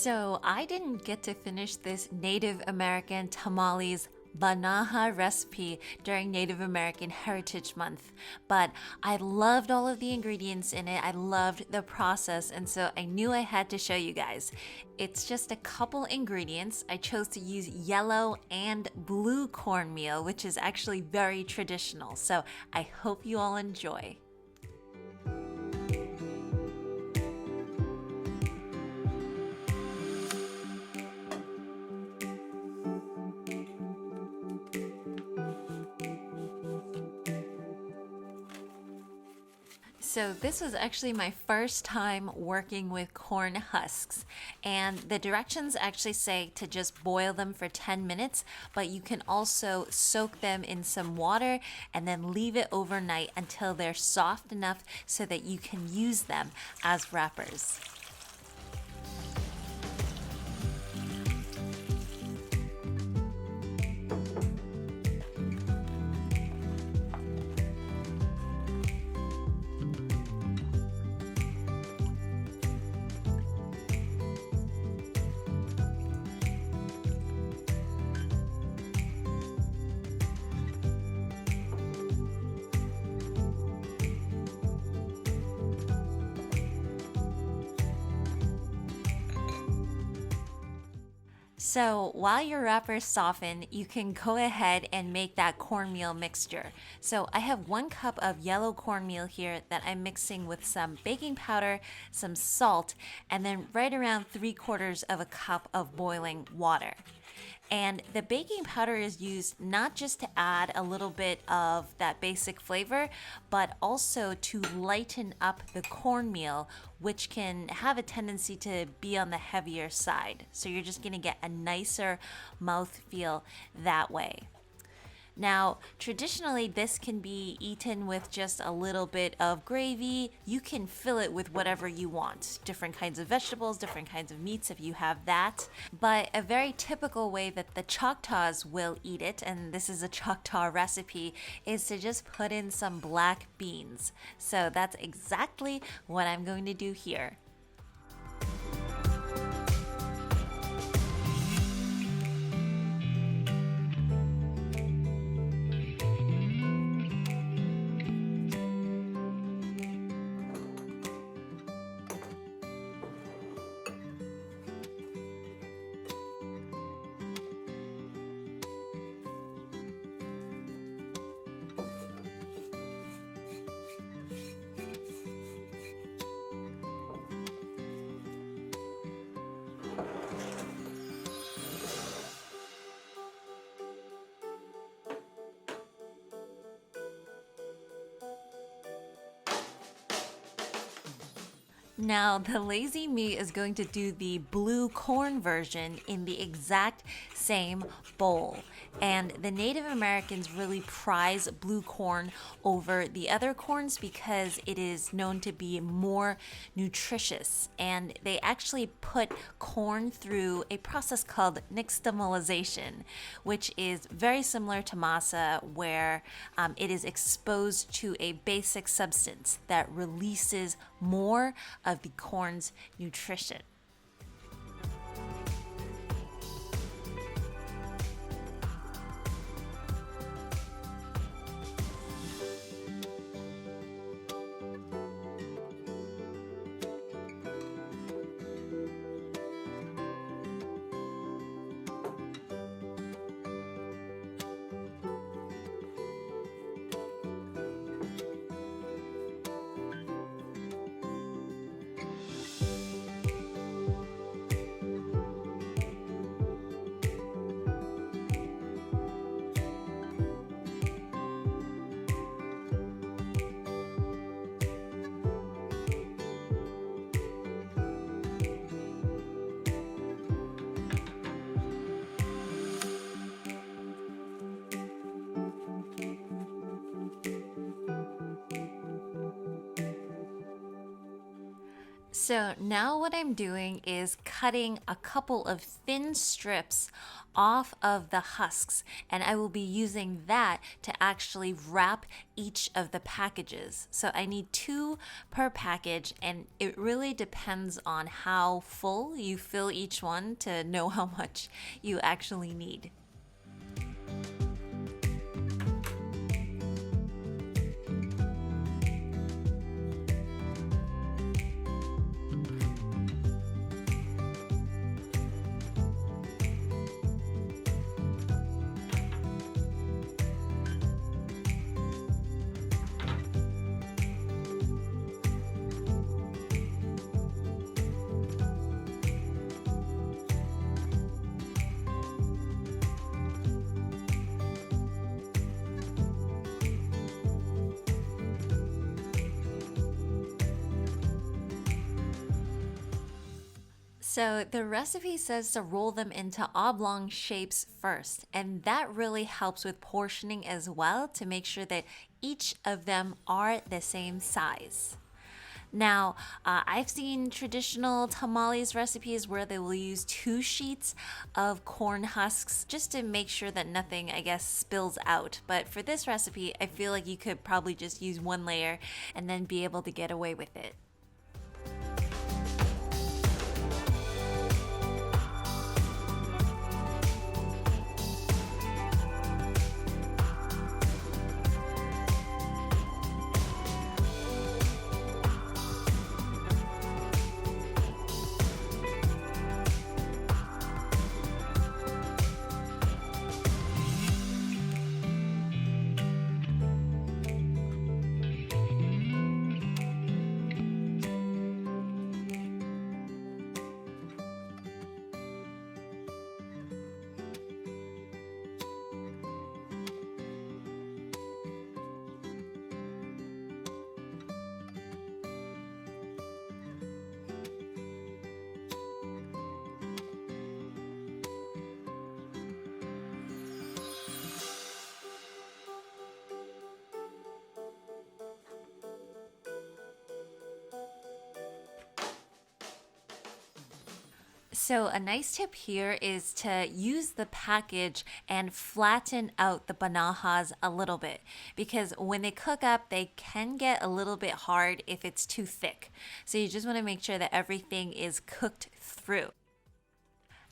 So I didn't get to finish this Native American tamales Banaha recipe during Native American Heritage Month, but I loved all of the ingredients in it. I loved the process, and so I knew I had to show you guys. It's just a couple ingredients. I chose to use yellow and blue cornmeal, which is actually very traditional, so I hope you all enjoy. So this was actually my first time working with corn husks, and the directions actually say to just boil them for 10 minutes, but you can also soak them in some water and then leave it overnight until they're soft enough so that you can use them as wrappers. So while your wrappers soften, you can go ahead and make that cornmeal mixture. So I have 1 cup of yellow cornmeal here that I'm mixing with some baking powder, some salt, and then right around 3/4 of a cup of boiling water. And the baking powder is used not just to add a little bit of that basic flavor, but also to lighten up the cornmeal, which can have a tendency to be on the heavier side. So you're just gonna get a nicer mouthfeel that way. Now, traditionally, this can be eaten with just a little bit of gravy. You can fill it with whatever you want, different kinds of vegetables, different kinds of meats if you have that. But a very typical way that the Choctaws will eat it, and this is a Choctaw recipe, is to just put in some black beans. So that's exactly what I'm going to do here. Now, the lazy me is going to do the blue corn version in the exact same bowl. And the Native Americans really prize blue corn over the other corns because it is known to be more nutritious. And they actually put corn through a process called nixtamalization, which is very similar to masa, where it is exposed to a basic substance that releases more of the corn's nutrition. So now what I'm doing is cutting a couple of thin strips off of the husks, and I will be using that to actually wrap each of the packages. So I need 2 per package, and it really depends on how full you fill each one to know how much you actually need. So the recipe says to roll them into oblong shapes first, and that really helps with portioning as well to make sure that each of them are the same size. Now, I've seen traditional tamales recipes where they will use 2 sheets of corn husks just to make sure that nothing, I guess, spills out. But for this recipe, I feel like you could probably just use 1 layer and then be able to get away with it. So, a nice tip here is to use the package and flatten out the banahas a little bit because when they cook up, they can get a little bit hard if it's too thick. So, you just want to make sure that everything is cooked through.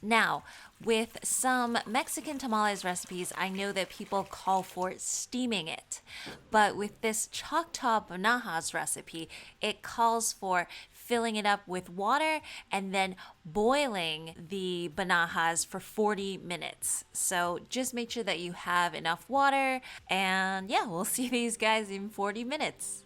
Now, with some Mexican tamales recipes, I know that people call for steaming it. But with this Choctaw Banaha's recipe, it calls for filling it up with water and then boiling the Banahas for 40 minutes. So just make sure that you have enough water, and yeah, we'll see these guys in 40 minutes.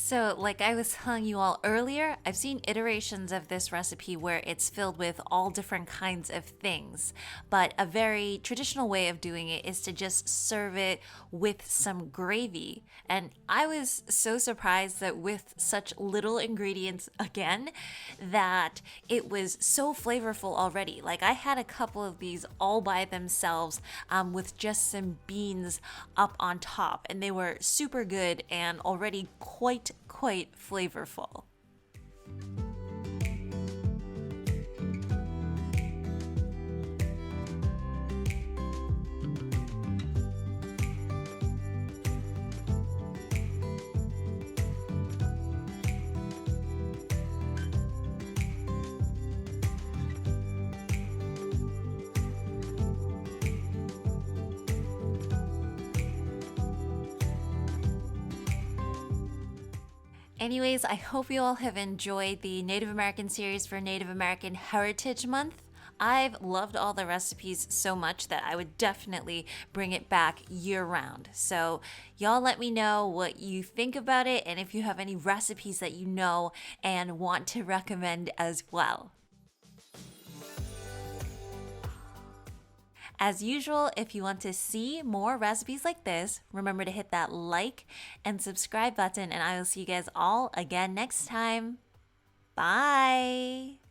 So, like I was telling you all earlier, I've seen iterations of this recipe where it's filled with all different kinds of things. But a very traditional way of doing it is to just serve it with some gravy. And I was so surprised that with such little ingredients, again, that it was so flavorful already. Like, I had a couple of these all by themselves with just some beans up on top, and they were super good and already quite flavorful. Anyways, I hope you all have enjoyed the Native American series for Native American Heritage Month. I've loved all the recipes so much that I would definitely bring it back year round. So, y'all let me know what you think about it and if you have any recipes that you know and want to recommend as well. As usual, if you want to see more recipes like this, remember to hit that like and subscribe button, and I will see you guys all again next time. Bye!